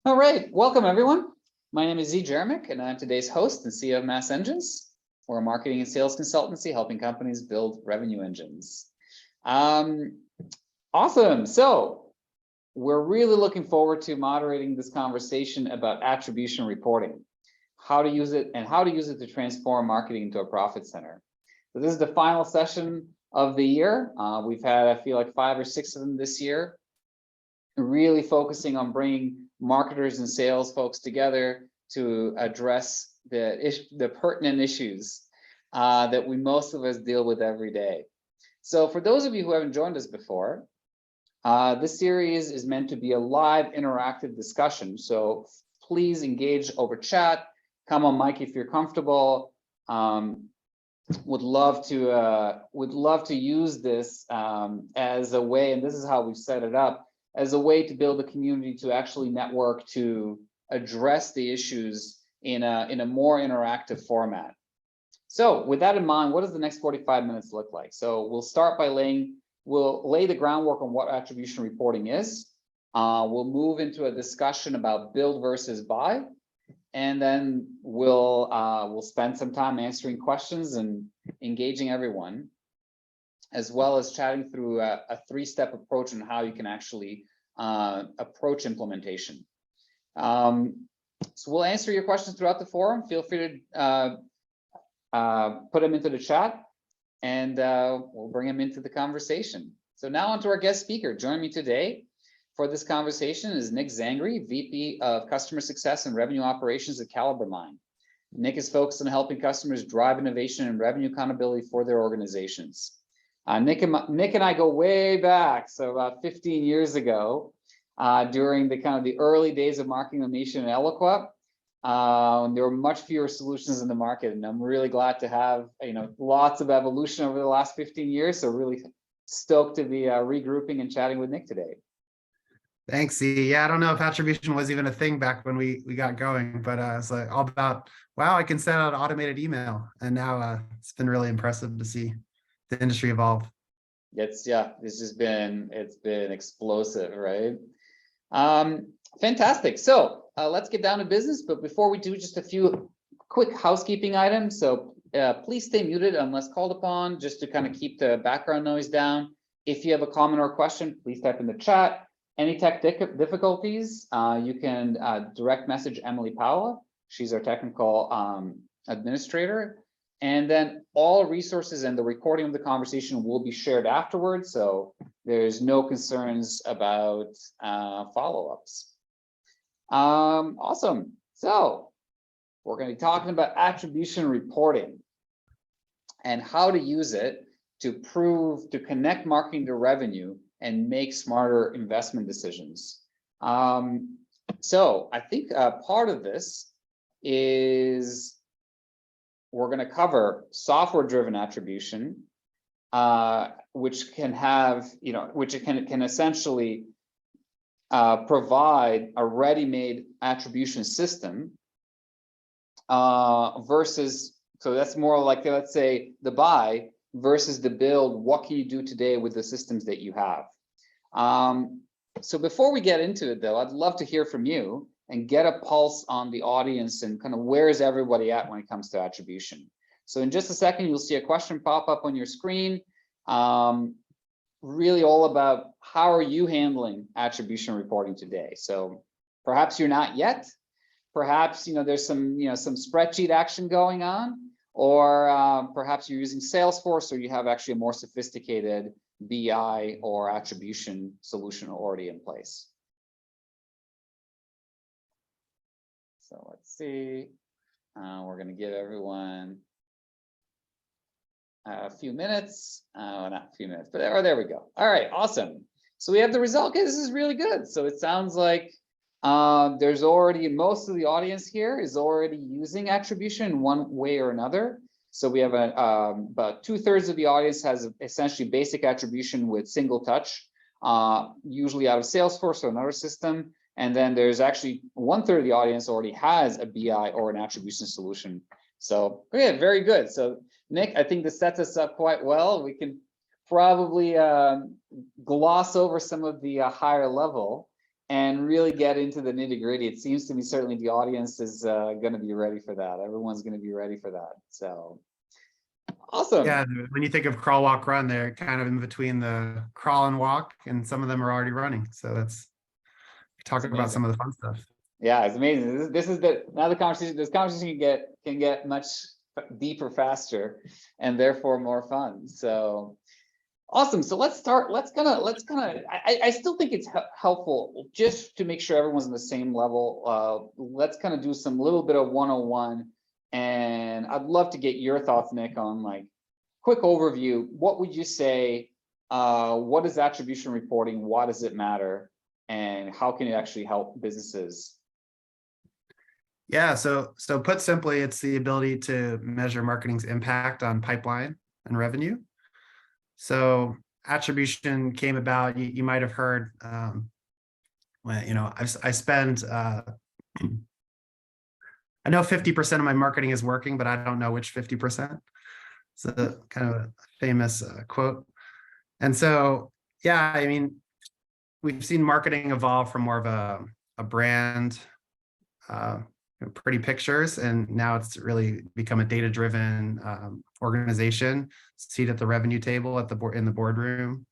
All right, welcome everyone. My name is Zee Jeremic, and I'm today's host and CEO of Mass Engines. We're a marketing and sales consultancy helping companies build revenue engines. Awesome. So we're really looking forward to moderating this conversation about attribution reporting, how to use it and how to use it to transform marketing into a profit center. So this is the final session of the year. We've had, I feel like 5 or 6 of them this year, really focusing on bringing marketers and sales folks together to address the pertinent issues that most of us deal with every day. So for those of you who haven't joined us before, this series is meant to be a live interactive discussion. So please engage over chat, come on mic if you're comfortable. Would love to use this as a way, and this is how we've set it up, as a way to build a community to actually network to address the issues in a more interactive format. So with that in mind, what does the next 45 minutes look like? So we'll start by we'll lay the groundwork on what attribution reporting is. We'll move into a discussion about build versus buy, and then we'll spend some time answering questions and engaging everyone, as well as chatting through a 3-step approach on how you can actually approach implementation. So we'll answer your questions throughout the forum. Feel free to put them into the chat, and we'll bring them into the conversation. So now on to our guest speaker. Joining me today for this conversation is Nic Zangre, VP of Customer Success and Revenue Operations at CaliberMind. Nic is focused on helping customers drive innovation and revenue accountability for their organizations. Nic and I go way back, so about 15 years ago, during the early days of marketing automation and Eloqua. There were much fewer solutions in the market, and I'm really glad to have lots of evolution over the last 15 years. So really stoked to be regrouping and chatting with Nic today. Thanks, Zee. Yeah, I don't know if attribution was even a thing back when we got going, but it's like all about, wow, I can send out automated email, and now it's been really impressive to see the industry evolve. It's been explosive, right? Fantastic. So let's get down to business. But before we do, just a few quick housekeeping items. So please stay muted unless called upon, just to kind of keep the background noise down. If you have a comment or question, please type in the chat. Any tech difficulties, you can direct message Emily Paola. She's our technical administrator. And then all resources and the recording of the conversation will be shared afterwards. So there's no concerns about follow-ups. Awesome. So we're going to be talking about attribution reporting and how to use it to connect marketing to revenue and make smarter investment decisions. So I think part of this is we're going to cover software-driven attribution, which can have, which it can essentially provide a ready-made attribution system versus, so that's more like, let's say, the buy versus the build. What can you do today with the systems that you have? So before we get into it, though, I'd love to hear from you and get a pulse on the audience and kind of where is everybody at when it comes to attribution. So in just a second, you'll see a question pop up on your screen, really all about how are you handling attribution reporting today. So perhaps you're not yet, perhaps there's some some spreadsheet action going on, or perhaps you're using Salesforce, or you have actually a more sophisticated BI or attribution solution already in place. So let's see, we're going to give everyone a few minutes, not a few minutes, but there we go. All right, awesome. So we have the result. Okay, this is really good. So it sounds like there's already, most of the audience here is already using attribution in one way or another. So we have about 2/3 of the audience has essentially basic attribution with single touch, usually out of Salesforce or another system. And then there's actually 1/3 of the audience already has a BI or an attribution solution. So yeah, very good. So Nic, I think this sets us up quite well. We can probably gloss over some of the higher level and really get into the nitty gritty. It seems to me certainly the audience is going to be ready for that. Everyone's going to be ready for that. So awesome. Yeah, when you think of crawl, walk, run, they're kind of in between the crawl and walk, and some of them are already running. So that's talking about some of the fun stuff. Yeah, it's amazing. This is now the conversation. This conversation can get much deeper faster, and therefore more fun. So awesome. So let's start. Let's kind of. I still think it's helpful just to make sure everyone's on the same level. Let's kind of do some little bit of 101, and I'd love to get your thoughts, Nick, on like quick overview. What would you say? What is attribution reporting? Why does it matter? And how can it actually help businesses? Yeah, so put simply, it's the ability to measure marketing's impact on pipeline and revenue. So attribution came about, you might have heard, when, I spend, I know 50% of my marketing is working, but I don't know which 50%. It's a kind of a famous quote. And so, yeah, I mean, we've seen marketing evolve from more of a brand, pretty pictures, and now it's really become a data-driven organization, seat at the revenue table at the board in the boardroom,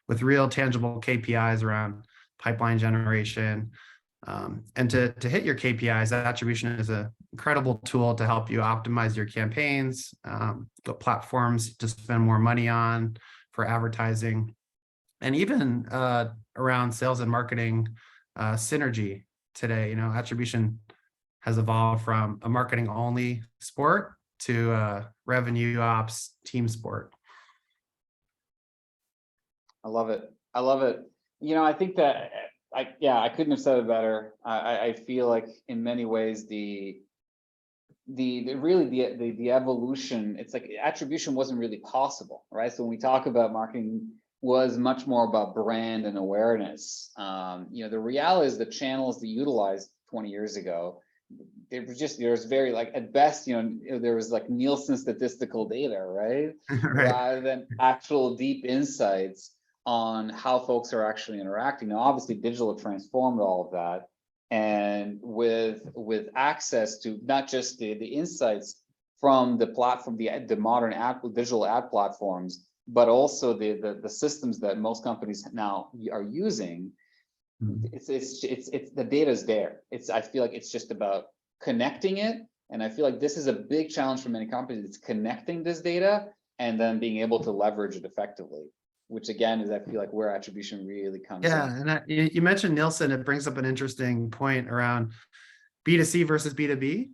with real tangible KPIs around pipeline generation. And to hit your KPIs, that attribution is an incredible tool to help you optimize your campaigns, the platforms to spend more money on for advertising, and even around sales and marketing synergy today. Attribution has evolved from a marketing only sport to revenue ops team sport. I love it. I love it. I think that I couldn't have said it better. I feel like in many ways the evolution, it's like attribution wasn't really possible, right? So when we talk about marketing was much more about brand and awareness. The reality is the channels they utilized 20 years ago, there's very like at best, there was like Nielsen statistical data, right? Right. Rather than actual deep insights on how folks are actually interacting. Now, obviously digital transformed all of that. And with access to not just the insights from the platform, the modern digital ad platforms, but also the systems that most companies now are using, it's the data's there. I feel like it's just about connecting it. And I feel like this is a big challenge for many companies. It's connecting this data and then being able to leverage it effectively, which again is, I feel like, where attribution really comes in. And you mentioned Nielsen. It brings up an interesting point around B2C versus B2B.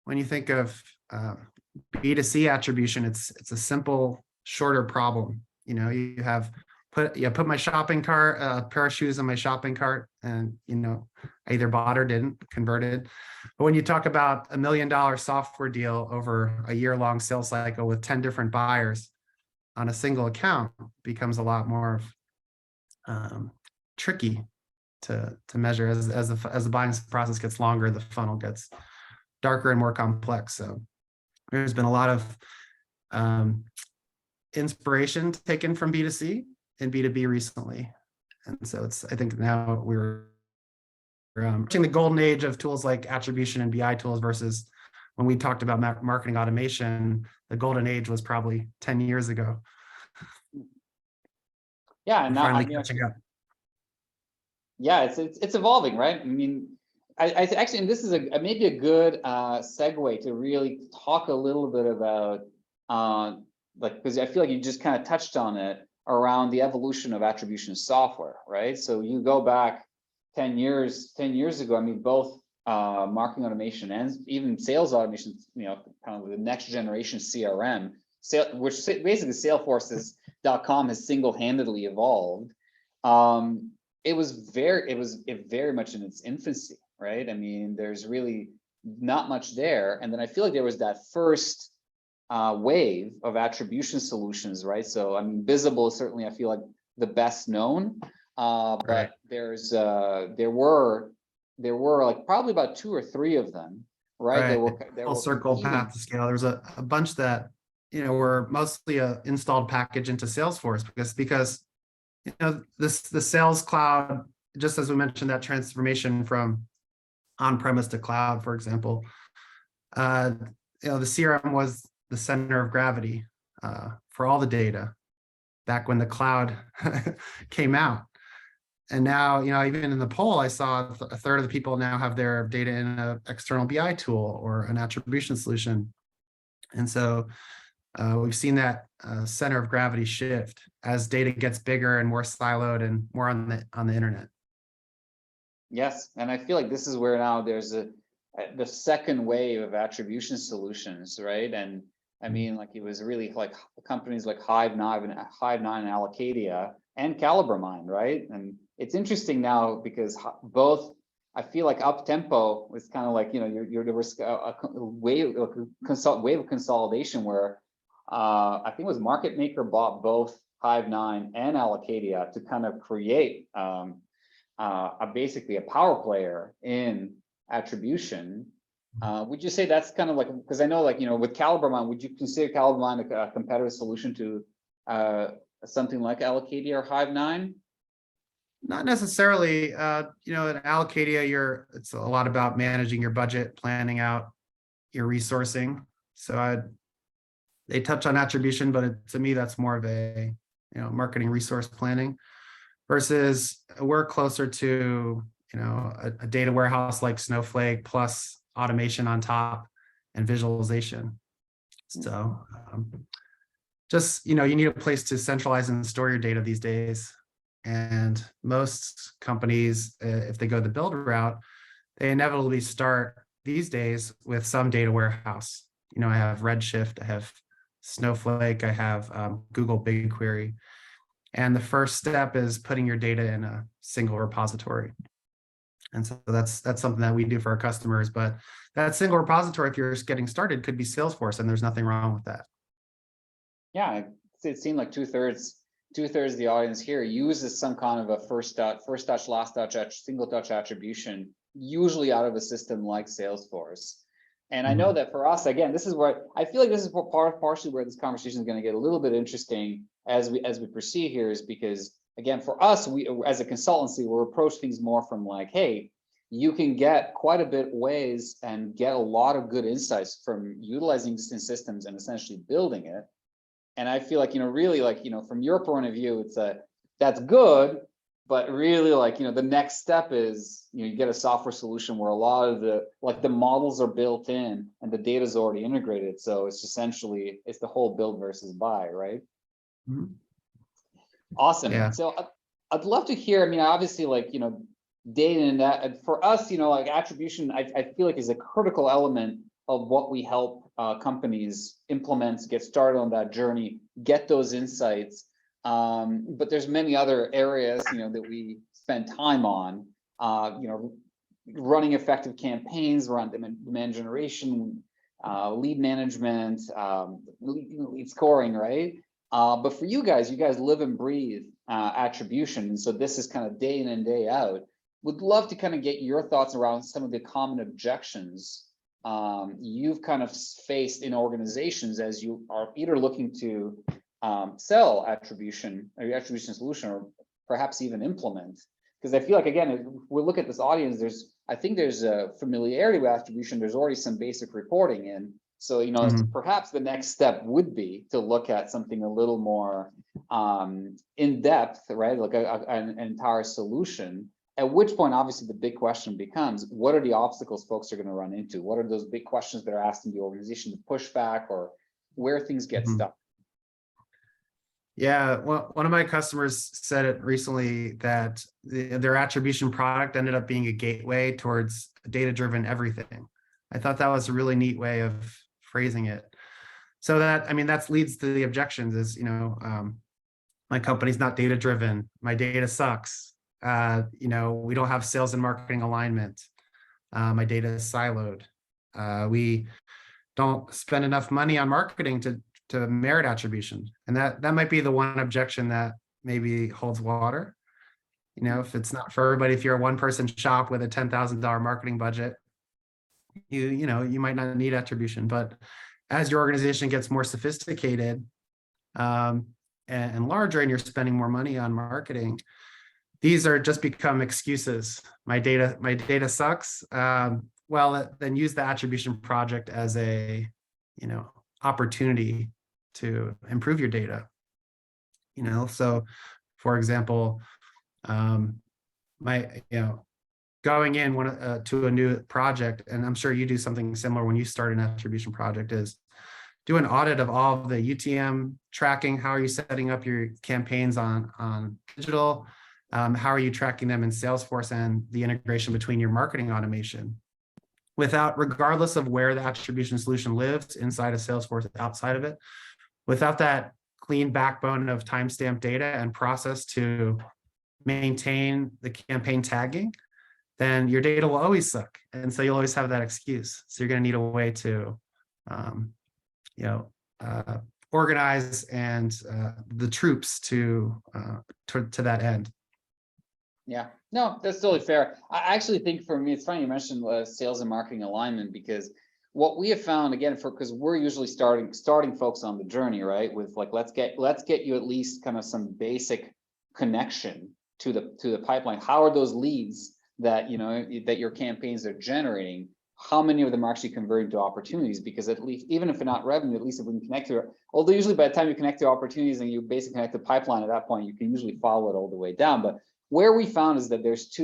When you think of B2C attribution, it's a simple, shorter problem. You put my shopping cart, a pair of shoes in my shopping cart, and I either bought or didn't, converted. But when you talk about $1 million software deal over a year-long sales cycle with 10 different buyers on a single account, becomes a lot more tricky to measure as the buying process gets longer, the funnel gets darker and more complex. So there's been a lot of inspiration taken from B2C and B2B recently. And so I think now we're seeing the golden age of tools like attribution and BI tools versus when we talked about marketing automation, the golden age was probably 10 years ago. Yeah, and we're now finally catching up. Yeah, it's evolving, right? I mean, I actually, and this is maybe a good segue to really talk a little bit about because I feel like you just kind of touched on it around the evolution of attribution software, right? So you go back 10 years ago, I mean, both marketing automation and even sales automation, kind of the next generation CRM, which basically Salesforce.com has single-handedly evolved. It was very much in its infancy, right? I mean, there's really not much there. And then I feel like there was that first wave of attribution solutions, right? So I mean, Visible is certainly, I feel like, the best known, but Right. there were like probably about 2 or 3 of them, right? They Full were circle competing. path to scale. There's a bunch that were mostly a installed package into Salesforce because the Sales Cloud just as we mentioned, that transformation from on-premise to cloud, for example, the CRM was the center of gravity for all the data back when the cloud came out. And now, even in the poll, I saw a third of the people now have their data in an external BI tool or an attribution solution. And so we've seen that center of gravity shift as data gets bigger and more siloed and more on the internet. Yes, and I feel like this is where now there's the second wave of attribution solutions, right? And I mean, like it was really like companies like Hive9 and Allocadia and CaliberMind, right? And it's interesting now because both, I feel like Uptempo was kind of like, there was a wave of consolidation where I think it was Market Maker bought both Hive9 and Allocadia to kind of create basically a power player in attribution. Would you say that's kind of like, because I know like, with CaliberMind, would you consider CaliberMind a competitive solution to something like Allocadia or Hive9? Not necessarily. At Allocadia, it's a lot about managing your budget, planning out your resourcing. So they touch on attribution, but to me, that's more of a marketing resource planning. Versus we're closer to a data warehouse like Snowflake plus automation on top and visualization. So just you need a place to centralize and store your data these days. And most companies, if they go the build route, they inevitably start these days with some data warehouse. I have Redshift, I have Snowflake, I have Google BigQuery. And the first step is putting your data in a single repository. And so that's something that we do for our customers. But that single repository, if you're just getting started, could be Salesforce, and there's nothing wrong with that. Yeah, it seemed like two-thirds of the audience here uses some kind of a first touch, last touch, single touch attribution, usually out of a system like Salesforce. And I know that for us, again, this is where I feel like this is partially where this conversation is going to get a little bit interesting as we proceed here, is because again, for us, we as a consultancy, we'll approach things more from like, hey, you can get quite a bit ways and get a lot of good insights from utilizing existing systems and essentially building it. And I feel like, really like, from your point of view, that's good, but really like, the next step is, you get a software solution where a lot of the models are built in and the data is already integrated. So it's essentially, it's the whole build versus buy, right? Mm-hmm. Awesome. Yeah. So I'd love to hear, I mean, obviously like, data and that for us, like attribution, I feel like is a critical element of what we help companies implement, get started on that journey, get those insights. But there's many other areas, that we spend time on, running effective campaigns around demand generation, lead management, lead scoring, right? But for you guys live and breathe attribution. And so this is kind of day in and day out. Would love to kind of get your thoughts around some of the common objections you've kind of faced in organizations as you are either looking to sell attribution or your attribution solution, or perhaps even implement. Because I feel like, again, if we look at this audience, I think there's a familiarity with attribution. There's already some basic reporting in. So, perhaps the next step would be to look at something a little more in depth, right? Like an entire solution. At which point, obviously, the big question becomes, what are the obstacles folks are going to run into? What are those big questions that are asking the organization to push back, or where things get stuck? Yeah, well, one of my customers said it recently that their attribution product ended up being a gateway towards data-driven everything. I thought that was a really neat way of phrasing it. So that leads to the objections is, my company's not data-driven, my data sucks. We don't have sales and marketing alignment. My data is siloed. We don't spend enough money on marketing to merit attribution. And that might be the one objection that maybe holds water. If it's not for everybody, if you're a one-person shop with a $10,000 marketing budget, you might not need attribution. But as your organization gets more sophisticated and larger, and you're spending more money on marketing, these are just become excuses. My data sucks. Well, then use the attribution project as a, opportunity to improve your data. So for example, going in to a new project, and I'm sure you do something similar when you start an attribution project, is do an audit of all of the UTM tracking. How are you setting up your campaigns on digital? How are you tracking them in Salesforce, and the integration between your marketing automation? Regardless of where the attribution solution lives, inside of Salesforce, outside of it, without that clean backbone of timestamp data and process to maintain the campaign tagging, then your data will always suck. And so you'll always have that excuse. So you're going to need a way to, organize and the troops to that end. Yeah, no, that's totally fair. I actually think for me, it's funny you mentioned sales and marketing alignment, because what we have found, again, because we're usually starting folks on the journey, right? With like, let's get you at least kind of some basic connection to the pipeline. How are those leads that that your campaigns are generating? How many of them are actually converting to opportunities? Because at least, even if they're not revenue, at least if we can connect to it, although usually by the time you connect to opportunities and you basically connect the pipeline, at that point, you can usually follow it all the way down. But where we found is that there's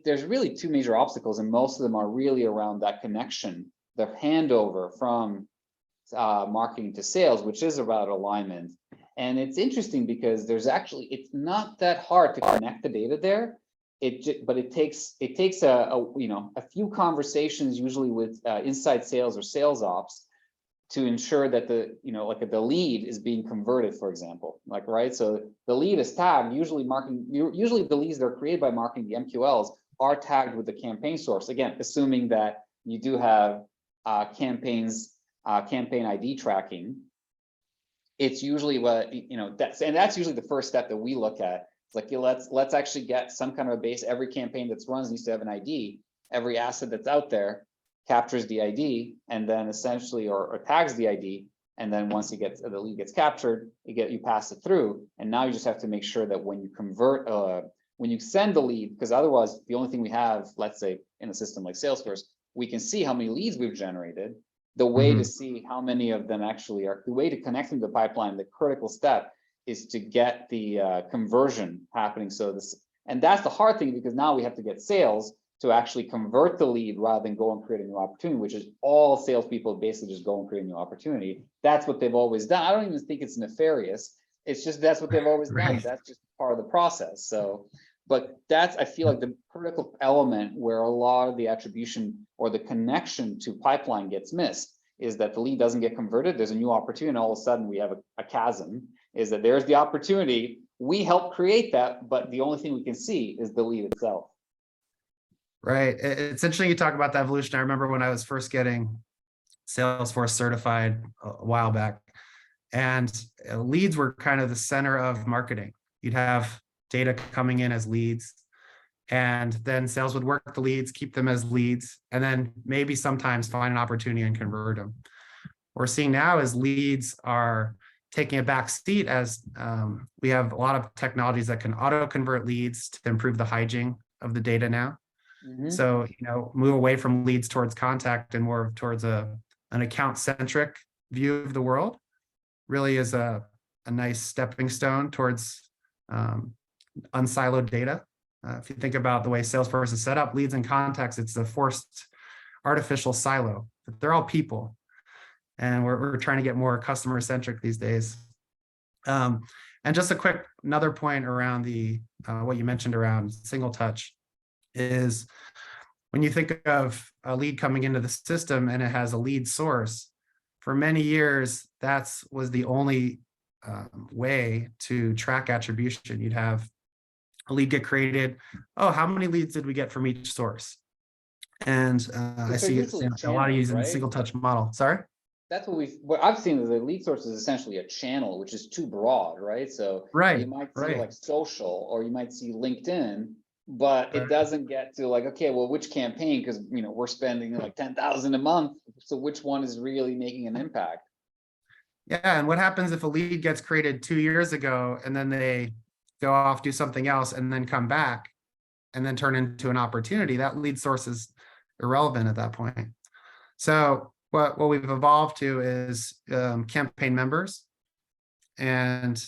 there's really two major obstacles, and most of them are really around that connection, the handover from marketing to sales, which is about alignment. And it's interesting because it's not that hard to connect the data there. But it takes a few conversations, usually with inside sales or sales ops, to ensure that the lead is being converted, for example, right? So the lead is tagged, usually the leads that are created by marketing, the MQLs, are tagged with the campaign source. Again, assuming that you do have campaign ID tracking. It's usually that's usually the first step that we look at. It's like, let's actually get some kind of a base. Every campaign that's runs needs to have an ID. Every asset that's out there captures the ID, and then essentially or tags the ID. And then once the lead gets captured, you pass it through. And now you just have to make sure that when you convert, when you send the lead, because otherwise the only thing we have, let's say in a system like Salesforce, we can see how many leads we've generated. The way to see how many of them actually are, the way to connect them to the pipeline, the critical step is to get the conversion happening. And that's the hard thing, because now we have to get sales to actually convert the lead rather than go and create a new opportunity, which is all salespeople basically just go and create a new opportunity. That's what they've always done. I don't even think it's nefarious. It's just that's what they've always done. That's just part of the process. So, but that's, I feel like, the critical element where a lot of the attribution or the connection to pipeline gets missed, is that the lead doesn't get converted. There's a new opportunity, and all of a sudden we have a chasm. Is that there's the opportunity, we help create that, but the only thing we can see is the lead itself. Right. It's interesting you talk about the evolution. I remember when I was first getting Salesforce certified a while back, and leads were kind of the center of marketing. You'd have data coming in as leads, and then sales would work the leads, keep them as leads, and then maybe sometimes find an opportunity and convert them. What we're seeing now is leads are taking a back seat, as we have a lot of technologies that can auto convert leads to improve the hygiene of the data now. So, move away from leads towards contact and more towards an account-centric view of the world. Really is a nice stepping stone towards unsiloed data. If you think about the way Salesforce is set up, leads and contacts, it's a forced artificial silo. They're all people. And we're trying to get more customer-centric these days. And just another point around what you mentioned around single touch is, when you think of a lead coming into the system and it has a lead source, for many years, that was the only way to track attribution. You'd have a lead get created. Oh, how many leads did we get from each source? And I see a lot of using the single touch model. Sorry? That's what I've seen is the lead source is essentially a channel, which is too broad, right? So you might see like social, or you might see LinkedIn, but it doesn't get to like, okay, well, which campaign? Because we're spending like 10,000 a month. So which one is really making an impact? Yeah, and what happens if a lead gets created 2 years ago and then they go off, do something else, and then come back and then turn into an opportunity, that lead source is irrelevant at that point. So what we've evolved to is campaign members, and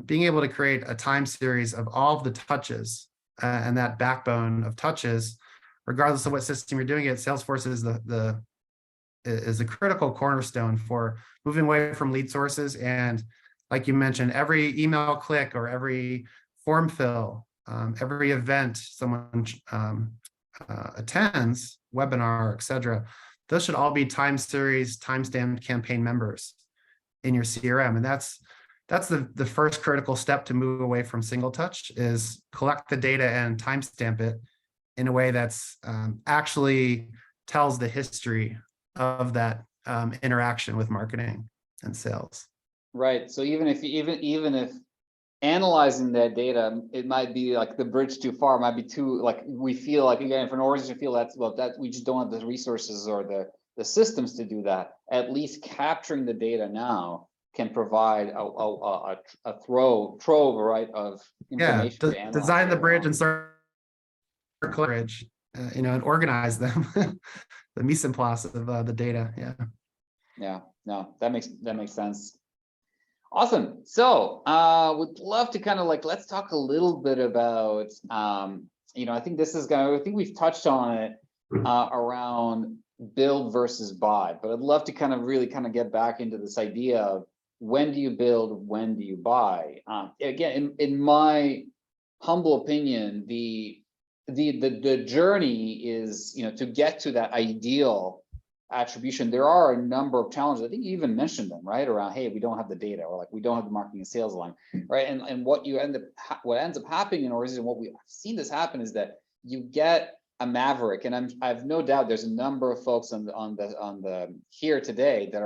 being able to create a time series of all of the touches and that backbone of touches, regardless of what system you're doing it. Salesforce is the critical cornerstone for moving away from lead sources. And like you mentioned, every email click or every form fill, every event someone attends, webinar, etc., those should all be time series, time-stamped campaign members in your CRM. And that's the first critical step to move away from single touch, is collect the data and timestamp it in a way that's actually tells the history of that interaction with marketing and sales. Right. So even if analyzing that data, it might be like the bridge too far, it might be too, like, we feel like, again, if an organization feel that's, well, that we just don't have the resources or the systems to do that, at least capturing the data now can provide a trove, right, of information to analyze. Design the bridge and start bridge, and organize them. The mise en place of the data. Yeah, no, that makes sense. Awesome. So would love to kind of like, let's talk a little bit about I think we've touched on it around build versus buy, but I'd love to kind of really kind of get back into this idea of when do you build, when do you buy? Again, in my humble opinion, the journey is, to get to that ideal attribution. There are a number of challenges. I think you even mentioned them, right? Around, hey, we don't have the data, or like we don't have the marketing and sales line, right? And what ends up happening in organizations, what we've seen this happen, is that you get a maverick, and I've no doubt there's a number of folks on the here today that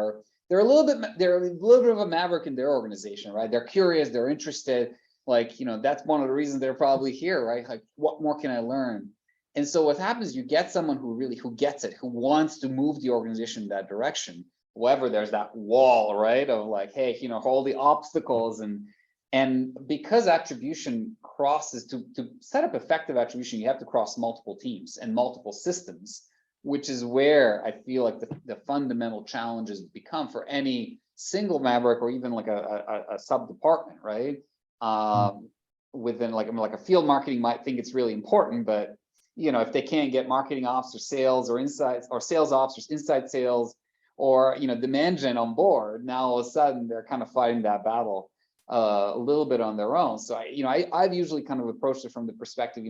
they're a little bit of a maverick in their organization, right? They're curious, they're interested, like, that's one of the reasons they're probably here, right? Like, what more can I learn? And so what happens, you get someone who gets it, who wants to move the organization in that direction. However, there's that wall, right, of like, hey, all the obstacles, and because attribution crosses, to set up effective attribution, you have to cross multiple teams and multiple systems, which is where I feel like the fundamental challenges become for any single maverick, or even like a sub department, right? Within like a field marketing might think it's really important, but if they can't get marketing ops or sales or insights, or sales ops or inside sales, or demand gen on board, now all of a sudden they're kind of fighting that battle a little bit on their own. So I've usually kind of approached it from the perspective,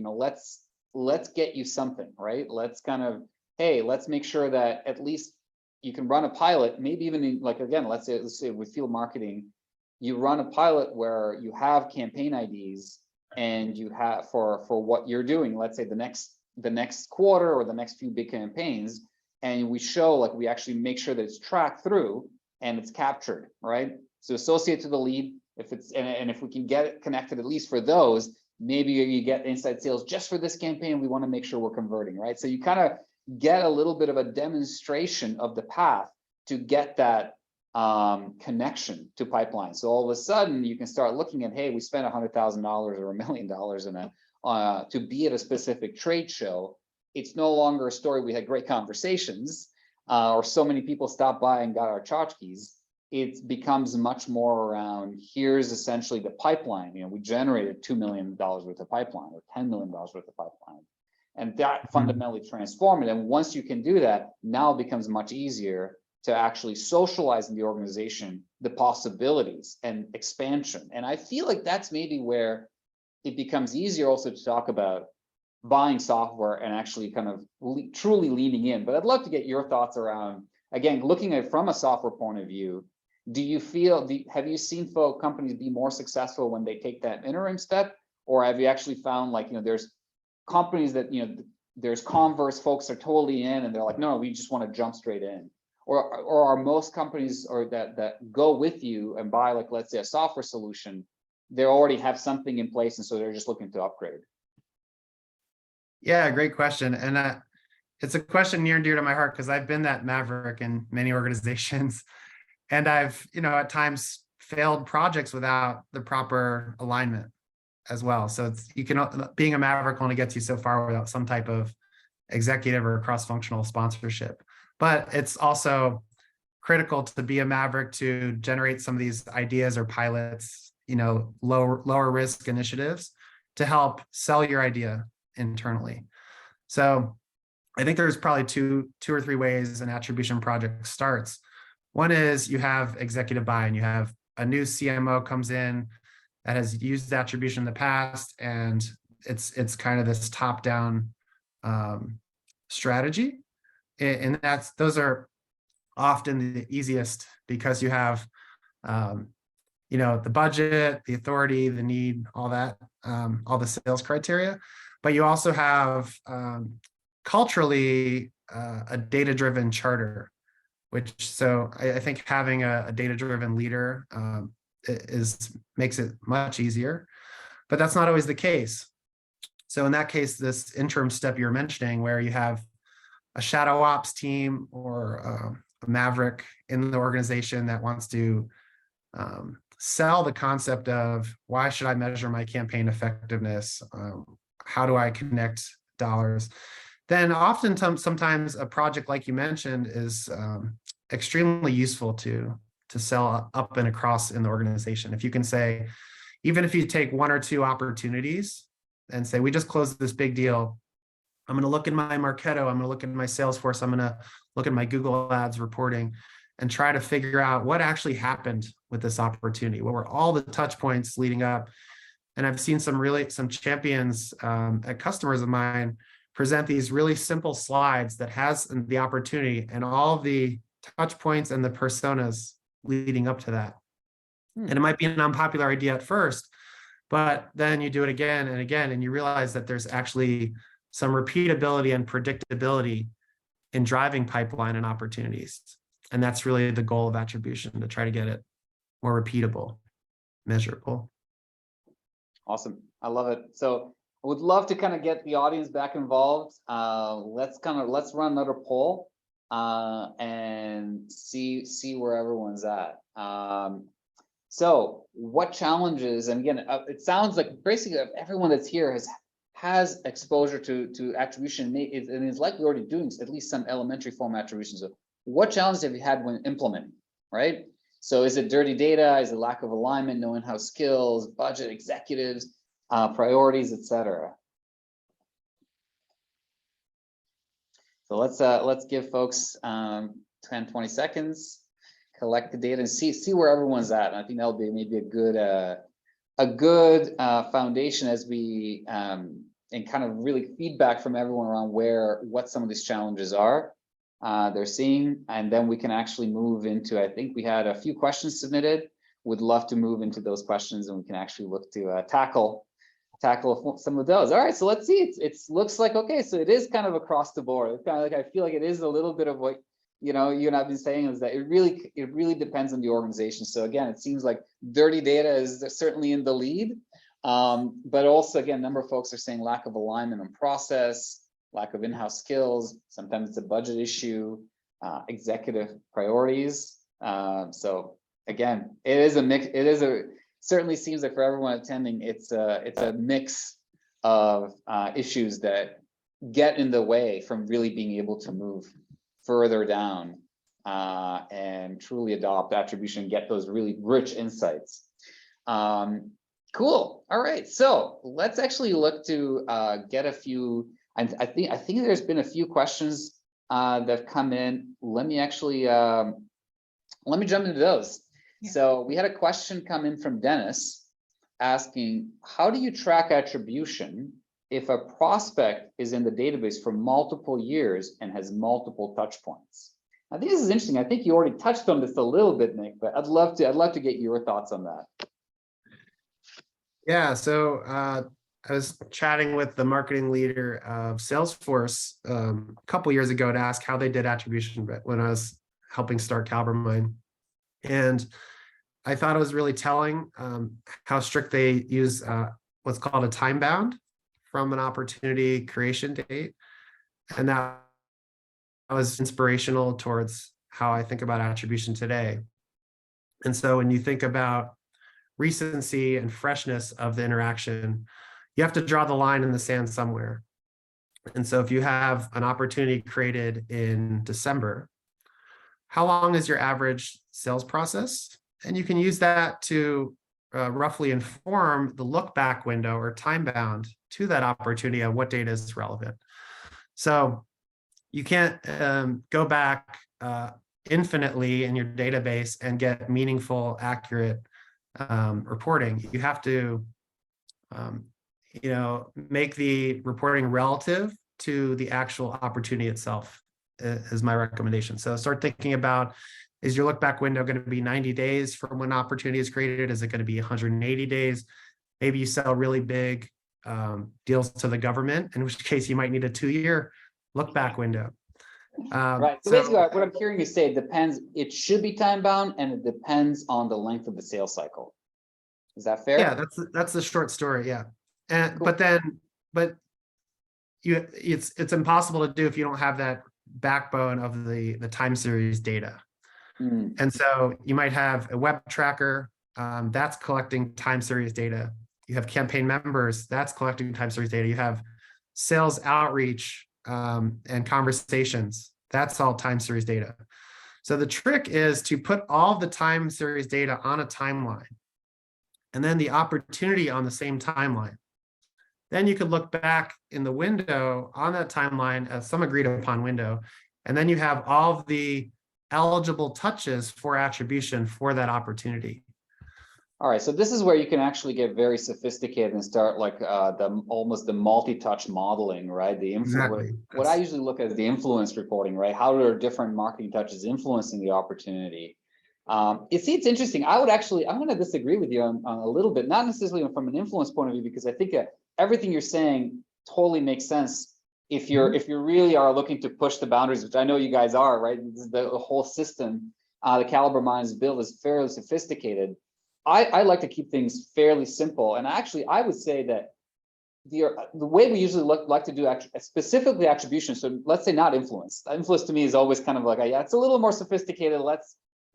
let's get you something, right? Let's kind of, hey, let's make sure that at least you can run a pilot, maybe even in, like, again, let's say with field marketing, you run a pilot where you have campaign IDs, and you have for what you're doing, let's say the next quarter or the next few big campaigns, and we show, like, we actually make sure that it's tracked through and it's captured, right? So associate to the lead, if it's, and if we can get it connected, at least for those, maybe you get inside sales just for this campaign, we want to make sure we're converting, right? So you kind of get a little bit of a demonstration of the path to get that connection to pipeline. So all of a sudden you can start looking at, hey, we spent $100,000 or $1 million to be at a specific trade show. It's no longer a story we had great conversations or so many people stopped by and got our tchotchkes. It becomes much more around, here's essentially the pipeline. We generated $2 million worth of pipeline, or $10 million worth of pipeline, and that fundamentally transformed it. And once you can do that, now it becomes much easier to actually socialize in the organization the possibilities and expansion. And I feel like that's maybe where it becomes easier also to talk about buying software and actually kind of truly leaning in. But I'd love to get your thoughts around, again, looking at it from a software point of view. Do you feel, have you seen companies be more successful when they take that interim step? Or have you actually found, like, there's companies that, there's Converse folks are totally in and they're like, no, we just want to jump straight in? Or are most companies that go with you and buy, like, let's say a software solution, they already have something in place and so they're just looking to upgrade? Yeah, great question. And it's a question near and dear to my heart, because I've been that maverick in many organizations. And I've, at times failed projects without the proper alignment. as well. So being a maverick only gets you so far without some type of executive or cross-functional sponsorship. But it's also critical to be a maverick to generate some of these ideas or pilots, lower risk initiatives to help sell your idea internally. So I think there's probably two or three ways an attribution project starts. One is you have executive buy-in. You have a new CMO comes in that has used attribution in the past, and it's kind of this top-down strategy. And those are often the easiest because you have the budget, the authority, the need, all that, all the sales criteria. But you also have culturally a data-driven charter, so I think having a data-driven leader makes it much easier, but that's not always the case. So in that case, this interim step you're mentioning, where you have a shadow ops team or a maverick in the organization that wants to sell the concept of why should I measure my campaign effectiveness? How do I connect dollars? Then often sometimes a project like you mentioned is extremely useful to sell up and across in the organization. If you can say, even if you take one or two opportunities and say, we just closed this big deal, I'm going to look in my Marketo, I'm going to look in my Salesforce, I'm going to look at my Google Ads reporting and try to figure out what actually happened with this opportunity. What were all the touch points leading up? And I've seen some champions at customers of mine present these really simple slides that has the opportunity and all the touch points and the personas leading up to that. And it might be an unpopular idea at first, but then you do it again and again, and you realize that there's actually some repeatability and predictability in driving pipeline and opportunities. And that's really the goal of attribution, to try to get it more repeatable, measurable. Awesome. I love it. So I would love to kind of get the audience back involved. Let's run another poll and see where everyone's at. So what challenges, and again, it sounds like basically everyone that's here has exposure to attribution and is likely already doing at least some elementary form attribution. So what challenges have you had when implementing, right? So is it dirty data? Is it lack of alignment, no in-house skills, budget, executives, priorities, etc.? So let's give folks 10, 20 seconds, collect the data and see where everyone's at. And I think that'll be maybe a good foundation as we and kind of really feedback from everyone around what some of these challenges are they're seeing, and then we can actually move into, I think we had a few questions submitted. Would love to move into those questions, and we can actually look to tackle some of those. All right, so let's see. It looks like, okay, so it is kind of across the board. It's kind of like, I feel like it is a little bit of what you and I've been saying, is that it really depends on the organization. So again, it seems like dirty data is certainly in the lead, but also again, a number of folks are saying lack of alignment on process, lack of in-house skills. Sometimes it's a budget issue, executive priorities. So again, it is a mix. Certainly seems like for everyone attending, it's a mix of issues that get in the way from really being able to move further down and truly adopt attribution, get those really rich insights. Cool. All right, so let's actually look to get a few. And I think there's been a few questions that have come in. Let me actually let me jump into those. Yeah. So we had a question come in from Dennis asking, how do you track attribution if a prospect is in the database for multiple years and has multiple touch points? I think this is interesting. I think you already touched on this a little bit, Nic, but I'd love to get your thoughts on that. Yeah, so I was chatting with the marketing leader of Salesforce a couple years ago to ask how they did attribution when I was helping start CaliberMind. And I thought it was really telling how strict they use what's called a time bound from an opportunity creation date. And that was inspirational towards how I think about attribution today. And so when you think about recency and freshness of the interaction, you have to draw the line in the sand somewhere. And so if you have an opportunity created in December, how long is your average sales process? And you can use that to roughly inform the look back window or time bound to that opportunity of what data is relevant. So you can't go back infinitely in your database and get meaningful, accurate reporting. You have to, make the reporting relative to the actual opportunity itself is my recommendation. So start thinking about, is your look back window going to be 90 days from when opportunity is created? Is it going to be 180 days? Maybe you sell really big deals to the government, in which case you might need a 2-year look back window. Right. So basically, what I'm hearing you say, it depends. It should be time bound, and it depends on the length of the sales cycle. Is that fair? Yeah, that's the short story. Yeah, and Cool. but it's impossible to do if you don't have that backbone of the time series data. And so you might have a web tracker that's collecting time series data. You have campaign members that's collecting time series data. You have sales outreach and conversations. That's all time series data. So the trick is to put all the time series data on a timeline and then the opportunity on the same timeline. Then you could look back in the window on that timeline as some agreed upon window. And then you have all of the eligible touches for attribution for that opportunity. All right, so this is where you can actually get very sophisticated and start like almost the multi-touch modeling, right? The Exactly. what I usually look at is the influence reporting, right? How are different marketing touches influencing the opportunity? It's interesting. I'm going to disagree with you on a little bit, not necessarily from an influence point of view, because I think everything you're saying totally makes sense if you really are looking to push the boundaries, which I know you guys are, right? The whole system, the CaliberMind's build is fairly sophisticated. I like to keep things fairly simple, and actually, I would say that the way we usually like to do specifically attribution. So let's say not influence. Influence to me is always kind of like, yeah, it's a little more sophisticated.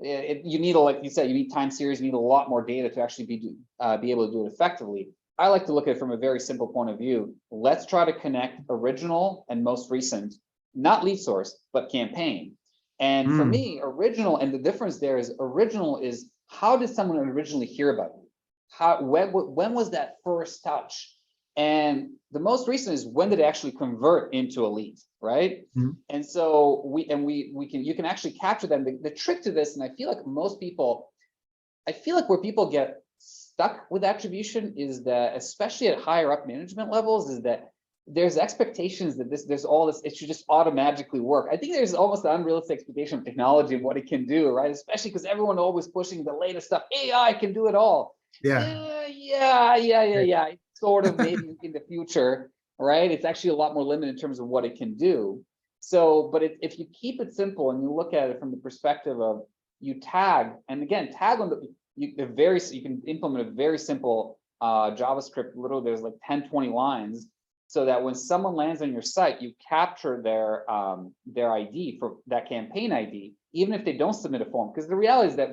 You need like you said, you need time series, you need a lot more data to actually be able to do it effectively. I like to look at it from a very simple point of view. Let's try to connect original and most recent, not lead source, but campaign. And for me, original, and the difference there is original is, how did someone originally hear about you? When was that first touch? And the most recent is, when did it actually convert into a lead, right? And so you can actually capture them. The trick to this, and I feel like where people get stuck with attribution is that, especially at higher up management levels, is that there's expectations that there's all this, it should just automatically work. I think there's almost an unrealistic expectation of technology and what it can do, right? Especially because everyone always pushing the latest stuff. AI can do it all. Yeah. Sort of maybe in the future, right? It's actually a lot more limited in terms of what it can do. So, but if you keep it simple and you look at it from the perspective of, you tag, and again, tag on you can implement a very simple JavaScript. Literally, there's like 10-20 lines, so that when someone lands on your site, you capture their ID, for that campaign ID, even if they don't submit a form. Because the reality is that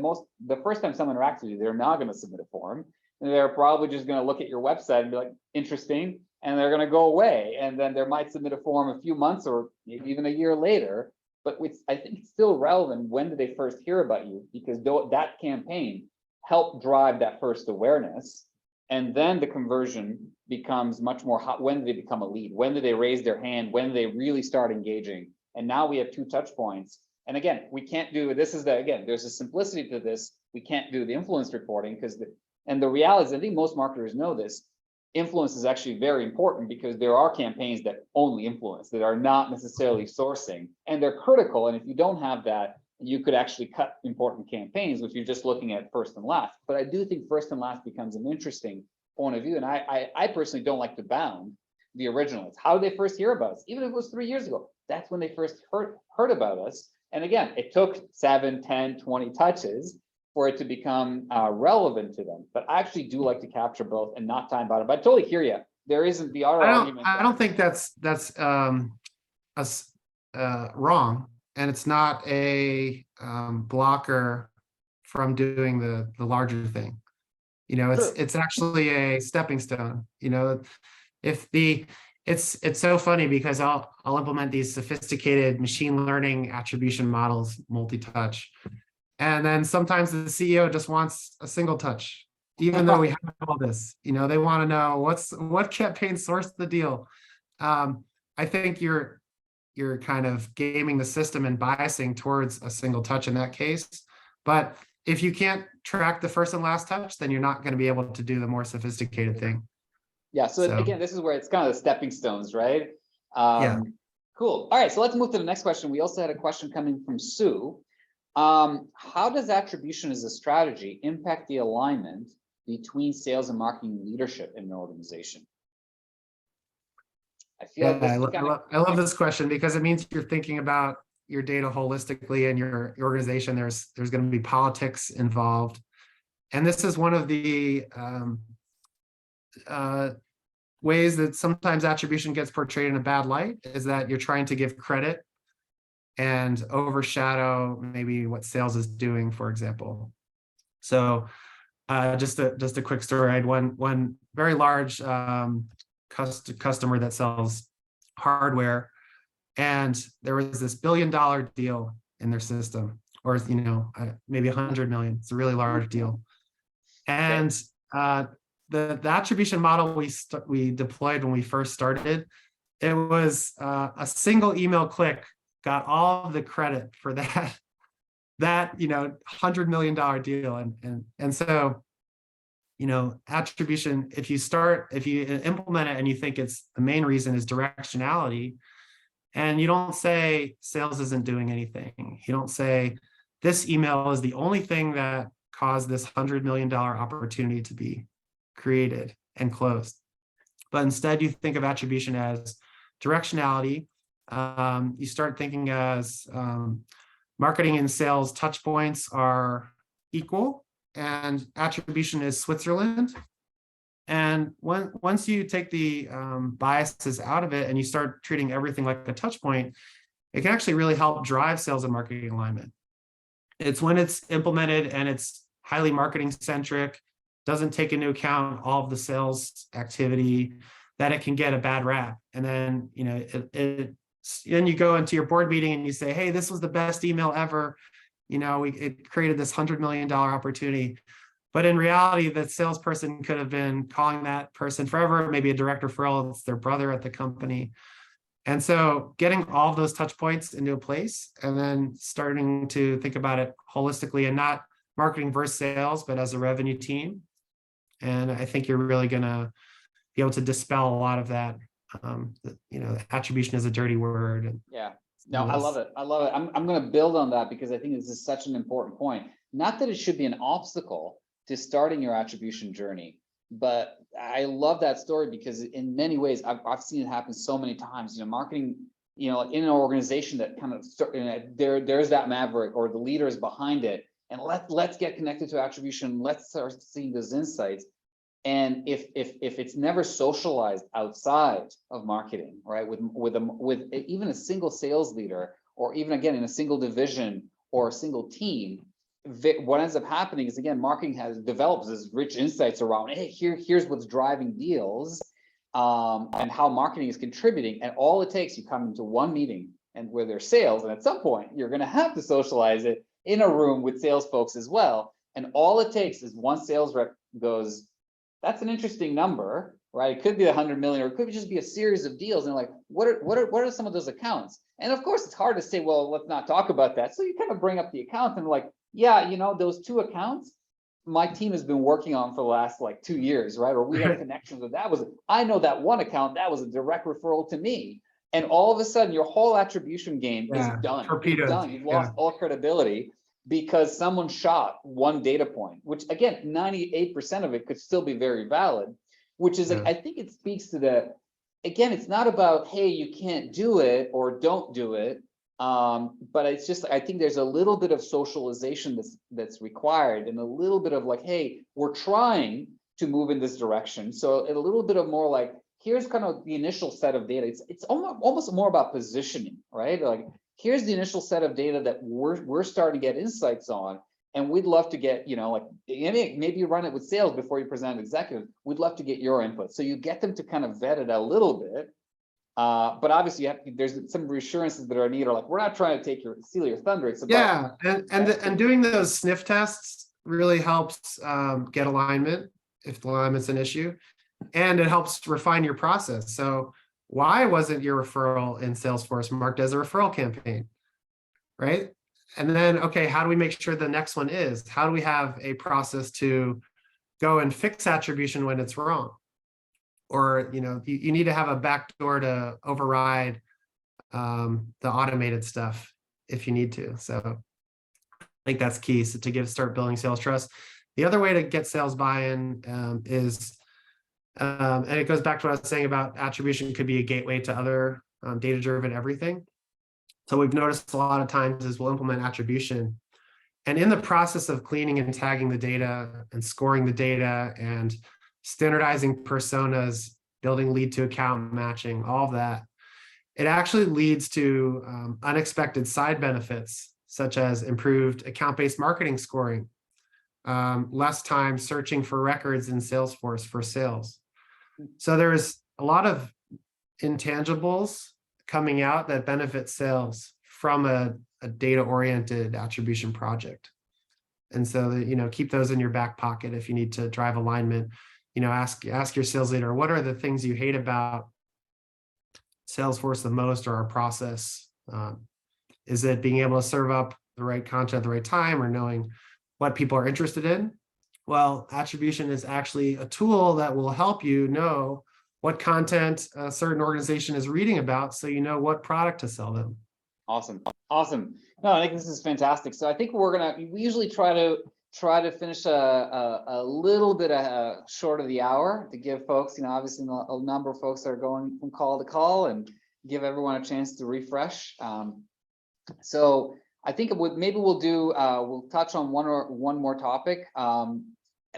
the first time someone interacts with you, they're not going to submit a form, and they're probably just going to look at your website and be like, interesting, and they're going to go away. And then they might submit a form a few months or maybe even a year later. But I think it's still relevant. When did they first hear about you? Because that campaign helped drive that first awareness. And then the conversion becomes much more hot. When did they become a lead? When did they raise their hand? When did they really start engaging? And now we have 2 touch points. And again, we can't do this. There's a simplicity to this. We can't do the influence reporting because the reality is, I think most marketers know this. Influence is actually very important because there are campaigns that only influence, that are not necessarily sourcing, and they're critical. And if you don't have that, you could actually cut important campaigns if you're just looking at first and last. But I do think first and last becomes an interesting point of view. And I personally don't like to bound the original. It's how did they first hear about us? Even if it was 3 years ago, that's when they first heard about us. And again, it took 7, 10, 20 touches for it to become relevant to them. But I actually do like to capture both and not time bound. But I totally hear you. There isn't the other argument. I don't think that's wrong. And it's not a blocker from doing the larger thing. True. It's actually a stepping stone. If the it's so funny because I'll implement these sophisticated machine learning attribution models, multi-touch. And then sometimes the CEO just wants a single touch, even though we have all this. They want to know what campaign sourced the deal. I think you're kind of gaming the system and biasing towards a single touch in that case. But if you can't track the first and last touch, then you're not going to be able to do the more sophisticated thing. Yeah. So again, this is where it's kind of the stepping stones, right? Yeah. Cool. All right. So let's move to the next question. We also had a question coming from Sue. How does attribution as a strategy impact the alignment between sales and marketing leadership in an organization? I feel like I love this question because it means you're thinking about your data holistically and your organization. There's going to be politics involved. And this is one of the ways that sometimes attribution gets portrayed in a bad light, is that you're trying to give credit and overshadow maybe what sales is doing, for example. So just a quick story. I had one very large customer that sells hardware, and there was this $1 billion deal in their system, or maybe 100 million. It's a really large deal. And the attribution model we deployed when we first started, it was a single email click got all of the credit for that $100 million deal. And so attribution, if you implement it and you think it's the main reason is directionality, and you don't say sales isn't doing anything, you don't say this email is the only thing that caused this $100 million opportunity to be created and closed, but instead you think of attribution as directionality. You start thinking as marketing and sales touch points are equal, and attribution is Switzerland. And once you take the biases out of it and you start treating everything like a touch point, it can actually really help drive sales and marketing alignment. It's when it's implemented and it's highly marketing centric, doesn't take into account all of the sales activity, that it can get a bad rap. And then then you go into your board meeting and you say, hey, this was the best email ever. It created this $100 million opportunity. But in reality, the salesperson could have been calling that person forever, maybe a direct referral, it's their brother at the company. And so getting all those touch points into a place and then starting to think about it holistically and not marketing versus sales, but as a revenue team. And I think you're really going to be able to dispel a lot of that. Attribution is a dirty word. And yeah, no, I love it. I'm going to build on that because I think this is such an important point. Not that it should be an obstacle to starting your attribution journey, but I love that story because in many ways I've seen it happen so many times. Marketing, in an organization that kind of there's that maverick or the leader is behind it, and let's get connected to attribution. Let's start seeing those insights. And if it's never socialized outside of marketing, right, with even a single sales leader, or even again in a single division or a single team, what ends up happening is, again, marketing develops this rich insights around, hey, here's what's driving deals, and how marketing is contributing. And all it takes, you come into one meeting and where there's sales, and at some point you're going to have to socialize it in a room with sales folks as well. And all it takes is one sales rep goes, that's an interesting number, right? It could be 100 million, or it could just be a series of deals. And like, what are some of those accounts? And of course, it's hard to say, well, let's not talk about that. So you kind of bring up the account and like, yeah, those two accounts my team has been working on for the last like 2 years, right? Or we have connections with I know that one account, that was a direct referral to me. And all of a sudden your whole attribution game is done. It's done. You've lost all credibility because someone shot one data point, which again, 98% of it could still be very valid, which is, I think it speaks to again, it's not about, hey, you can't do it or don't do it. But it's just, I think there's a little bit of socialization that's required, and a little bit of like, hey, we're trying to move in this direction. So a little bit of more like, here's kind of the initial set of data. It's almost more about positioning, right? Like, here's the initial set of data that we're starting to get insights on. And we'd love to get, like, maybe you run it with sales before you present executive. We'd love to get your input. So you get them to kind of vet it a little bit. But obviously there's some reassurances that are needed. Like, we're not trying to steal your thunder. It's about and doing those sniff tests really helps get alignment if the alignment's an issue, and it helps refine your process. So why wasn't your referral in Salesforce marked as a referral campaign, right? And then, okay, how do we make sure the next one is? How do we have a process to go and fix attribution when it's wrong? Or, you need to have a backdoor to override the automated stuff if you need to. So I think that's key. So to start building sales trust. The other way to get sales buy-in is, and it goes back to what I was saying about attribution could be a gateway to other data-driven everything. So we've noticed a lot of times is we'll implement attribution, and in the process of cleaning and tagging the data and scoring the data and standardizing personas, building lead to account matching, all of that, it actually leads to unexpected side benefits, such as improved account-based marketing scoring, less time searching for records in Salesforce for sales. So there's a lot of intangibles coming out that benefit sales from a data-oriented attribution project. And so, keep those in your back pocket if you need to drive alignment. Ask your sales leader, what are the things you hate about Salesforce the most, or our process? Is it being able to serve up the right content at the right time, or knowing what people are interested in? Well, attribution is actually a tool that will help you know what content a certain organization is reading about, so you know what product to sell them. Awesome. No, I think this is fantastic. So I think we usually try to finish a little bit short of the hour to give folks, obviously a number of folks that are going from call to call, and give everyone a chance to refresh. So I think maybe we'll touch on one more topic.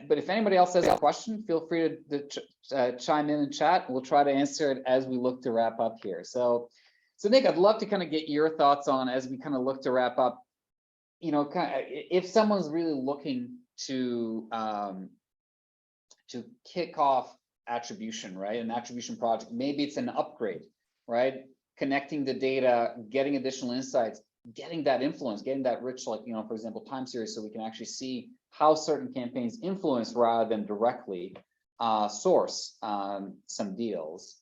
But if anybody else has a question, feel free to chime in and chat. We'll try to answer it as we look to wrap up here. So Nic, I'd love to kind of get your thoughts on, as we kind of look to wrap up, if someone's really looking to kick off attribution, right? An attribution project, maybe it's an upgrade, right? Connecting the data, getting additional insights, getting that influence, getting that rich, like, for example, time series, so we can actually see how certain campaigns influence rather than directly source some deals.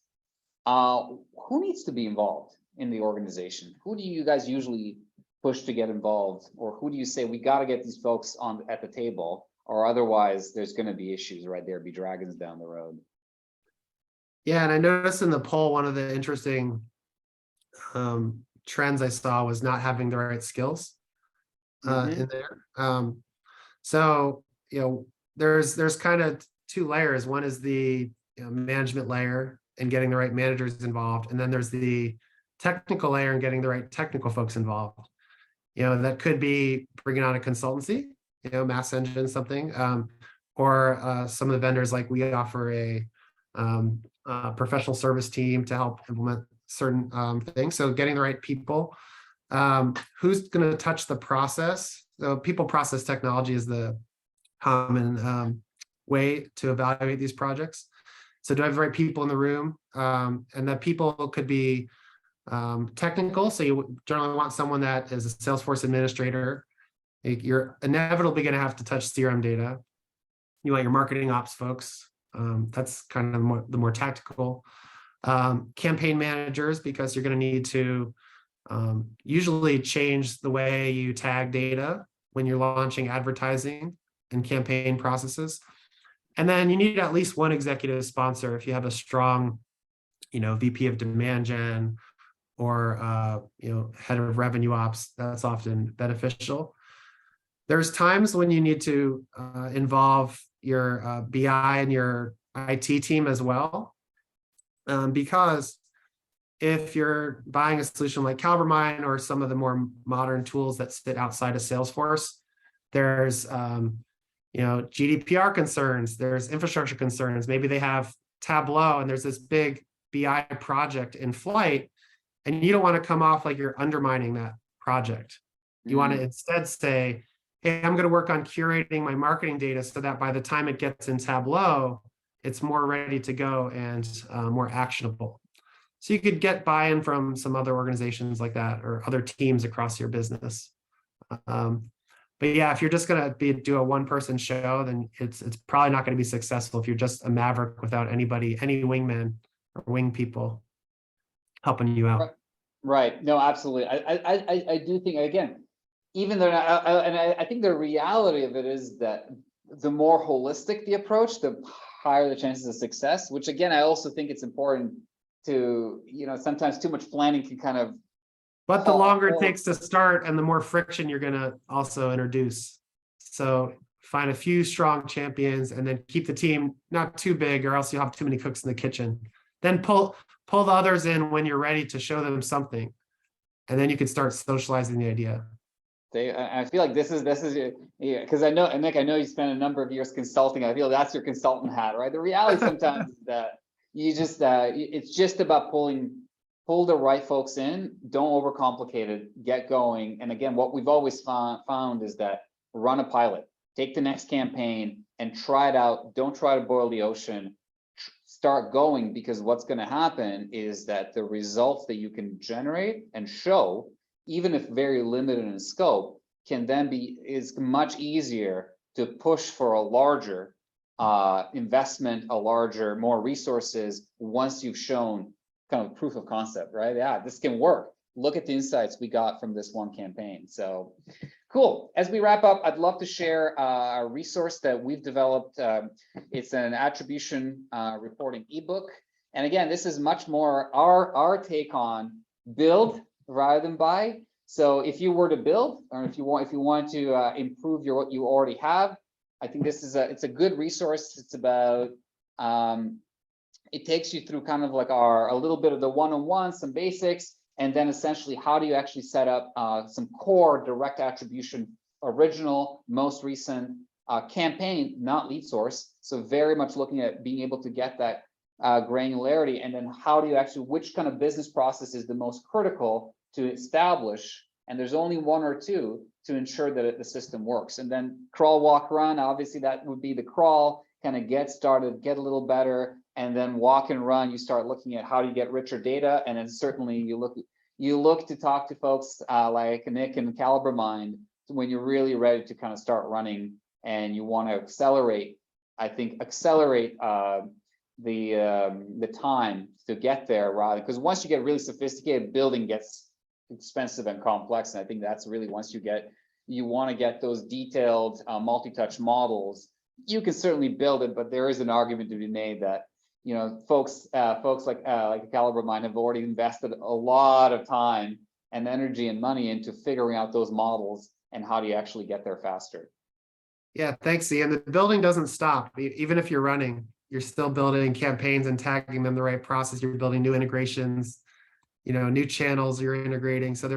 Who needs to be involved in the organization? Who do you guys usually push to get involved, or who do you say we got to get these folks at the table, or otherwise there's going to be issues, right? There'll be dragons down the road. Yeah, and I noticed in the poll, one of the interesting trends I saw was not having the right skills in there. So, there's kind of two layers. One is the management layer and getting the right managers involved. And then there's the technical layer and getting the right technical folks involved. That could be bringing on a consultancy, Mass Engine, something, or some of the vendors, like we offer a professional service team to help implement certain things. So getting the right people, who's going to touch the process. So people process technology is the common way to evaluate these projects. So do I have the right people in the room? And that people could be technical. So you generally want someone that is a Salesforce administrator. You're inevitably going to have to touch CRM data. You want your marketing ops folks. That's kind of the more tactical. Campaign managers, because you're going to need to usually change the way you tag data when you're launching advertising and campaign processes. And then you need at least one executive sponsor if you have a strong, VP of demand gen or, head of revenue ops. That's often beneficial. There's times when you need to involve your BI and your IT team as well, because if you're buying a solution like CaliberMind or some of the more modern tools that sit outside of Salesforce, there's GDPR concerns, there's infrastructure concerns. Maybe they have Tableau and there's this big BI project in flight, and you don't want to come off like you're undermining that project. You want to instead say, hey, I'm going to work on curating my marketing data so that by the time it gets in Tableau, it's more ready to go and more actionable. So you could get buy-in from some other organizations like that or other teams across your business. But yeah, if you're just going to do a one-person show, then it's probably not going to be successful if you're just a maverick without anybody, any wingman or wing people helping you out. Right. No, absolutely. I do think, again, even though I think the reality of it is that the more holistic the approach, the higher the chances of success, which again, I also think it's important to, sometimes too much planning can kind of. But the longer it takes to start and the more friction you're going to also introduce. So find a few strong champions and then keep the team not too big or else you'll have too many cooks in the kitchen. Then pull the others in when you're ready to show them something. And then you can start socializing the idea. I feel like this is because I know, and Nick, I know you spent a number of years consulting. I feel that's your consultant hat, right? The reality sometimes is that you just it's just about pull the right folks in, don't overcomplicate it, get going. And again, what we've always found is that run a pilot, take the next campaign and try it out. Don't try to boil the ocean. Start going, because what's going to happen is that the results that you can generate and show, even if very limited in scope, can then is much easier to push for a larger investment, a larger, more resources once you've shown kind of proof of concept, right? Yeah, this can work. Look at the insights we got from this one campaign. So cool. As we wrap up, I'd love to share a resource that we've developed. It's an attribution reporting ebook. And again, this is much more our take on build rather than buy. So if you were to build, or if you want to improve what you already have, I think this is it's a good resource. It's about it takes you through kind of like a little bit of the one-on-one, some basics, and then essentially how do you actually set up some core direct attribution, original, most recent campaign, not lead source. So very much looking at being able to get that granularity, and then how do you actually, which kind of business process is the most critical to establish, and there's only one or two to ensure that the system works. And then crawl, walk, run, obviously that would be the crawl, kind of get started, get a little better, and then walk and run, you start looking at how do you get richer data, and then certainly you look to talk to folks like Nick and CaliberMind when you're really ready to kind of start running and you want to accelerate, I think accelerate the time to get there, rather, because once you get really sophisticated, building gets expensive and complex, and I think that's really once you want to get those detailed multi-touch models, you can certainly build it, but there is an argument to be made that folks like CaliberMind have already invested a lot of time and energy and money into figuring out those models and how do you actually get there faster. Yeah, thanks, Zee. And the building doesn't stop. Even if you're running, you're still building campaigns and tagging them the right process. You're building new integrations, new channels you're integrating. So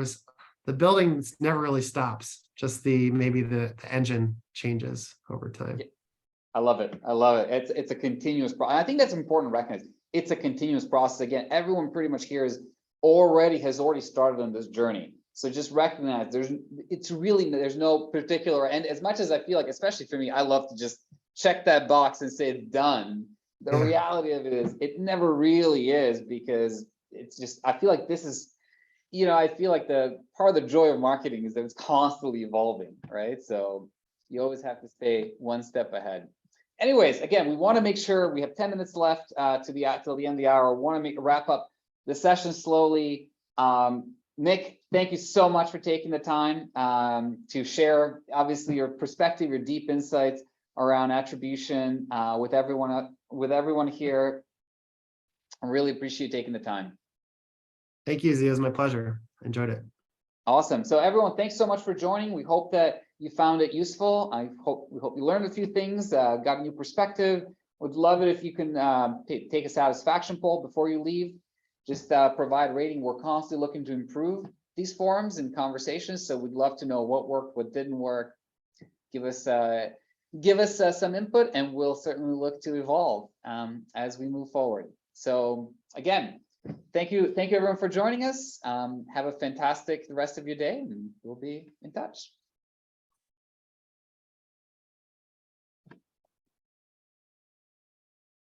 the building never really stops. Just maybe the engine changes over time. I love it. I love it. It's a continuous process. I think that's important to recognize. It's a continuous process. Again, everyone pretty much here has already started on this journey. So just recognize there's no particular end. As much as I feel like, especially for me, I love to just check that box and say it's done. The reality of it is it never really is, because it's just, I feel like this is, I feel like the part of the joy of marketing is that it's constantly evolving, right? So you always have to stay one step ahead. Anyways, again, we want to make sure we have 10 minutes left till the end of the hour. We want to wrap up the session slowly. Nick, thank you so much for taking the time to share, obviously, your perspective, your deep insights around attribution with everyone here. I really appreciate taking the time. Thank you, Zee. It was my pleasure. Enjoyed it. Awesome. So everyone, thanks so much for joining. We hope that you found it useful. We hope you learned a few things, got a new perspective. Would love it if you can take a satisfaction poll before you leave. Just provide rating. We're constantly looking to improve these forums and conversations. So we'd love to know what worked, what didn't work. Give us some input, and we'll certainly look to evolve as we move forward. So again, thank you everyone for joining us. Have a fantastic rest of your day, and we'll be in touch.